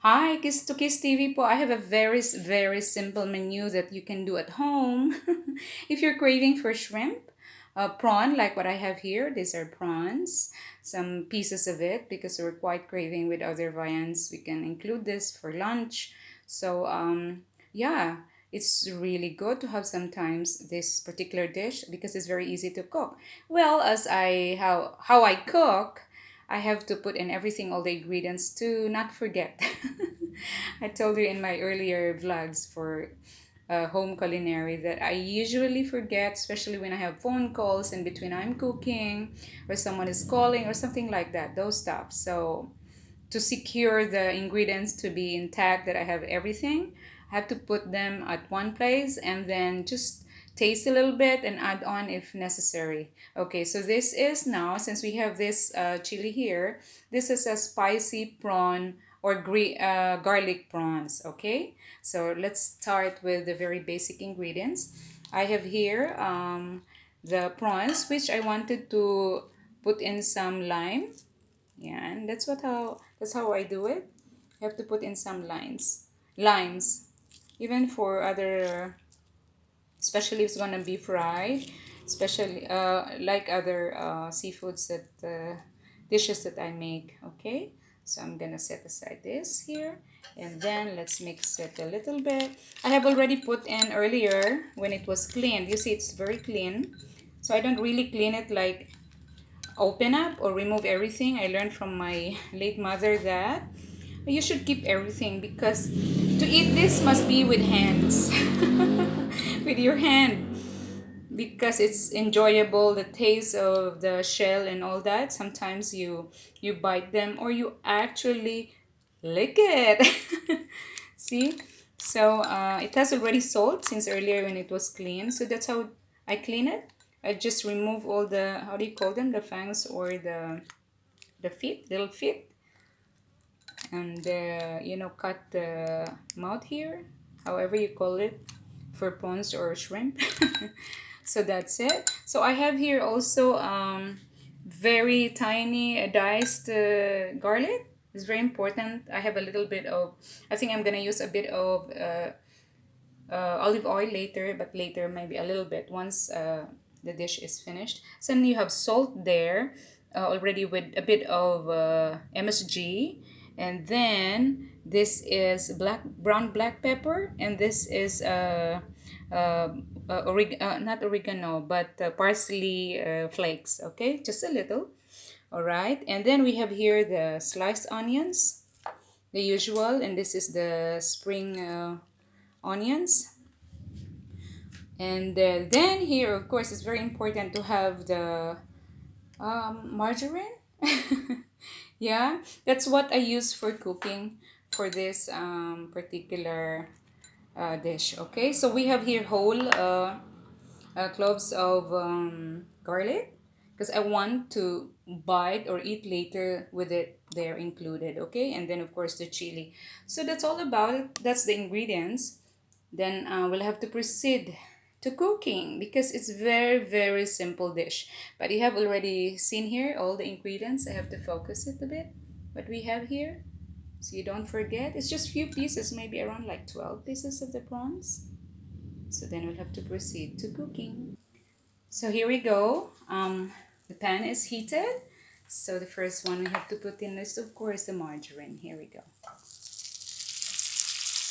Hi, Kiss to Kiss TV po. I have a very simple menu that you can do at home. If you're craving for shrimp, prawn, like what I have here, these are prawns, some pieces of it because we're quite craving with other viands. We can include this for lunch. So, yeah, it's really good to have sometimes this particular dish because it's very easy to cook. Well, how I cook, I have to put in everything, all the ingredients to not forget. I told you in my earlier vlogs for home culinary that I usually forget, especially when I have phone calls in between I'm cooking or someone is calling or something like that, those stuff. So to secure the ingredients to be intact, that I have everything, I have to put them at one place and then just taste a little bit and add on if necessary. Okay, so this is now, since we have this chili here, this is a spicy prawn or garlic prawns. Okay, so let's start with the very basic ingredients. I have here the prawns, which I wanted to put in some lime. Yeah, and that's how I do it. You have to put in some limes, even for other, especially if it's gonna be fried, especially like other seafoods that dishes that I make. Okay, so I'm gonna set aside this here, and then let's mix it a little bit. I have already put in earlier when it was cleaned. You see, it's very clean, so I don't really clean it like open up or remove everything. I learned from my late mother that you should keep everything because to eat this must be with hands, with your hand, because it's enjoyable, the taste of the shell and all that. Sometimes you bite them or you actually lick it. See, so it has already salt since earlier when it was clean, so that's how I clean it. I just remove all the, how do you call them, the fangs or the feet, little feet, and cut the mouth here, however you call it, for prawns or shrimp. So that's it. So I have here also very tiny diced garlic. It's very important. I have a little bit of, I think I'm gonna use a bit of olive oil later, but later maybe a little bit once the dish is finished. So then you have salt there already with a bit of MSG, and then this is brown black pepper, and this is not oregano but parsley flakes. Okay, just a little. All right, and then we have here the sliced onions, the usual, and this is the spring onions. And then here, of course, it's very important to have the margarine. Yeah, that's what I use for cooking for this particular dish. Okay, so we have here whole cloves of garlic because I want to bite or eat later with it there included. Okay, and then of course the chili. So that's all about it. That's the ingredients. Then we'll have to proceed to cooking because it's very simple dish. But you have already seen here all the ingredients. I have to focus it a bit, what we have here, so you don't forget. It's just few pieces, maybe around like 12 pieces of the prawns. So then we'll have to proceed to cooking. So here we go. The pan is heated, so the first one we have to put in is of course the margarine. Here we go.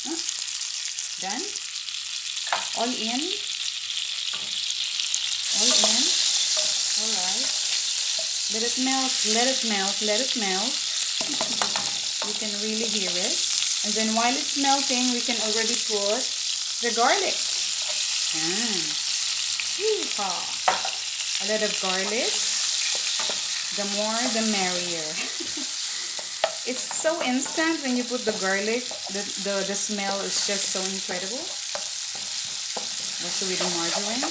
Huh? Done. All in. All in. All right. Let it melt. Let it melt. Let it melt. You can really hear it. And then while it's melting, we can already put the garlic. Ah. Yeehaw. A lot of garlic. The more, the merrier. It's so instant when you put the garlic. The smell is just so incredible. Also with the margarine.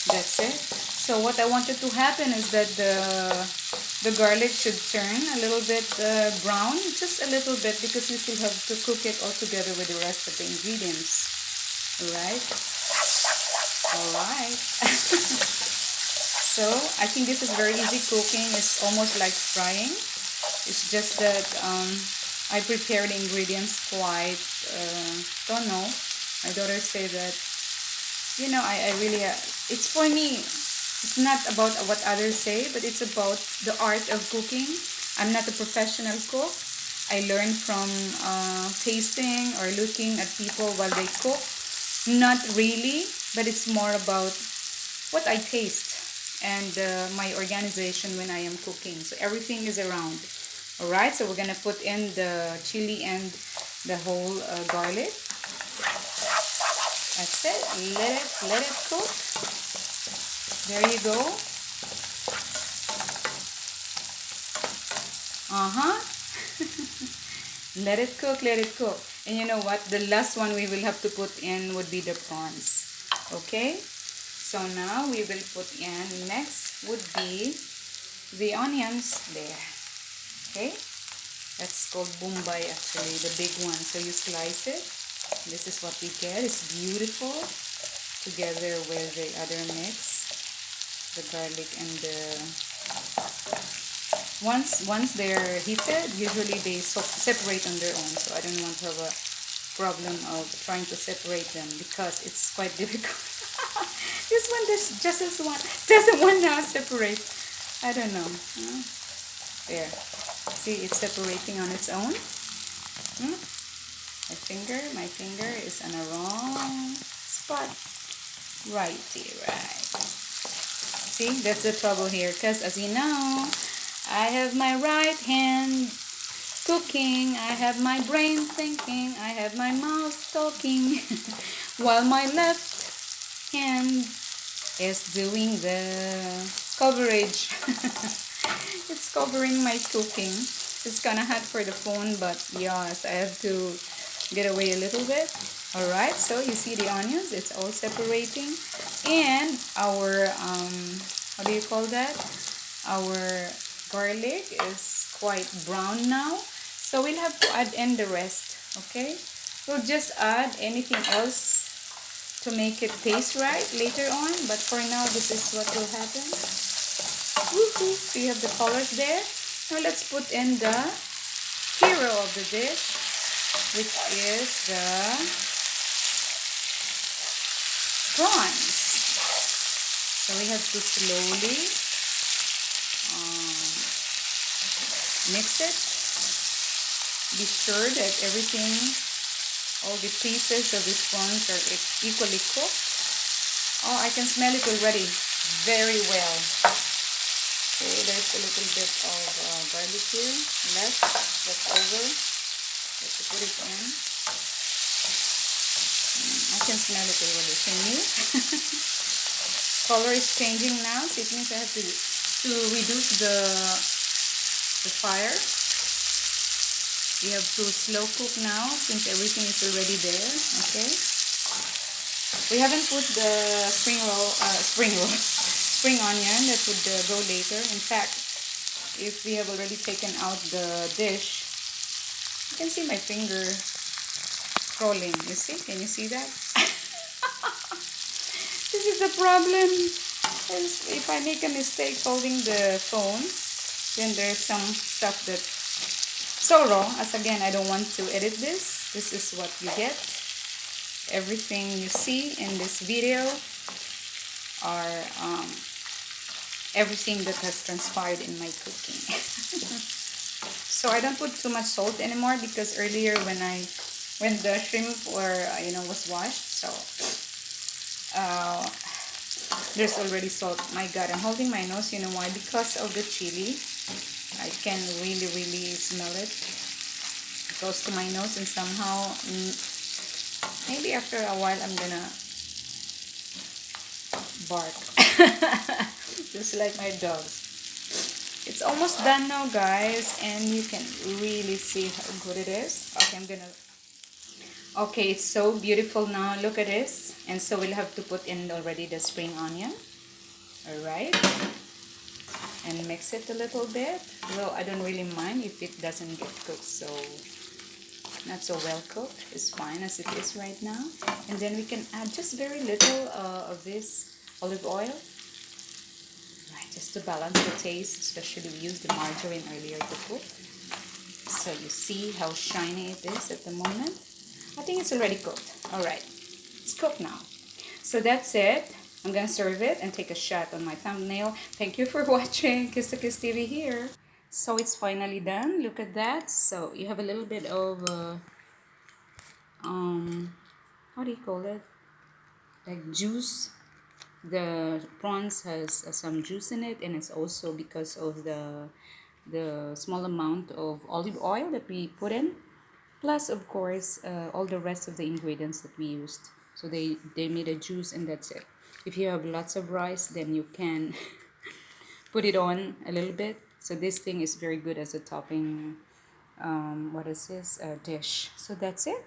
That's it. So what I wanted to happen is that the garlic should turn a little bit brown, just a little bit, because we still have to cook it all together with the rest of the ingredients. Alright? Alright. So I think this is very easy cooking. It's almost like frying. It's just that I prepare the ingredients quite, don't know. My daughter said that, I really, it's for me. It's not about what others say, but it's about the art of cooking. I'm not a professional cook. I learn from tasting or looking at people while they cook. Not really, but it's more about what I taste and my organization when I am cooking. So everything is around. Alright, so we're gonna put in the chili and the whole garlic. That's it. Let it cook. There you go. Let it cook, let it cook. And you know what? The last one we will have to put in would be the prawns. Okay? So now we will put in, next would be the onions there. Okay? That's called bombay actually, the big one. So you slice it. This is what we get. It's beautiful together with the other mix, the garlic and the... Once they're heated, usually they separate on their own. So I don't want to have a problem of trying to separate them because it's quite difficult. This one doesn't want to separate. I don't know. There. See, it's separating on its own. My finger is on a wrong spot. Righty, right. See, that's the trouble here, because as you know, I have my right hand cooking, I have my brain thinking, I have my mouth talking, while my left hand is doing the coverage. It's covering my cooking. It's kind of hot for the phone, but yes, I have to get away a little bit. Alright, so you see the onions, it's all separating. And our, how do you call that? Our garlic is quite brown now. So we'll have to add in the rest, okay? We'll just add anything else to make it taste right later on. But for now, this is what will happen. Woohoo! So you have the colors there. Now let's put in the hero of the dish, which is the prawns. So we have to slowly mix it. Be sure that everything, all the pieces of these prawns are equally cooked. Oh, I can smell it already very well. Okay, there's a little bit of garlic here left over. Let's put it in. I can smell it already. Can you? Color is changing now, so it means I have to reduce the fire. We have to slow cook now since everything is already there. Okay. We haven't put the spring onion. That would go later. In fact, if we have already taken out the dish, you can see my finger crawling. You see? Can you see that? This is the problem. If I make a mistake holding the phone, then there's some stuff that so raw. As again, I don't want to edit this. This is what you get. Everything you see in this video are everything that has transpired in my cooking. So I don't put too much salt anymore because earlier when the shrimp was washed, so there's already salt. My God, I'm holding my nose. You know why? Because of the chili. I can really smell it. It goes to my nose, and somehow maybe after a while I'm gonna bark. Just like my dogs. It's almost done now, guys, and you can really see how good it is. Okay, it's so beautiful now. Look at this. And so we'll have to put in already the spring onion. Alright. And mix it a little bit. Well, I don't really mind if it doesn't get cooked, so not so well cooked. It's fine as it is right now. And then we can add just very little of this olive oil. Right, just to balance the taste, especially we used the margarine earlier to cook. So you see how shiny it is at the moment. I think it's already cooked. All right, it's cooked now. So that's it. I'm gonna serve it and take a shot on my thumbnail. Thank you for watching. Kiss to Kiss TV here. So it's finally done. Look at that. So you have a little bit of how do you call it? Like juice. The prawns has some juice in it, and it's also because of the small amount of olive oil that we put in, plus of course all the rest of the ingredients that we used. So they made a juice, and that's it. If you have lots of rice, then you can put it on a little bit. So this thing is very good as a topping, what is this, dish. So that's it.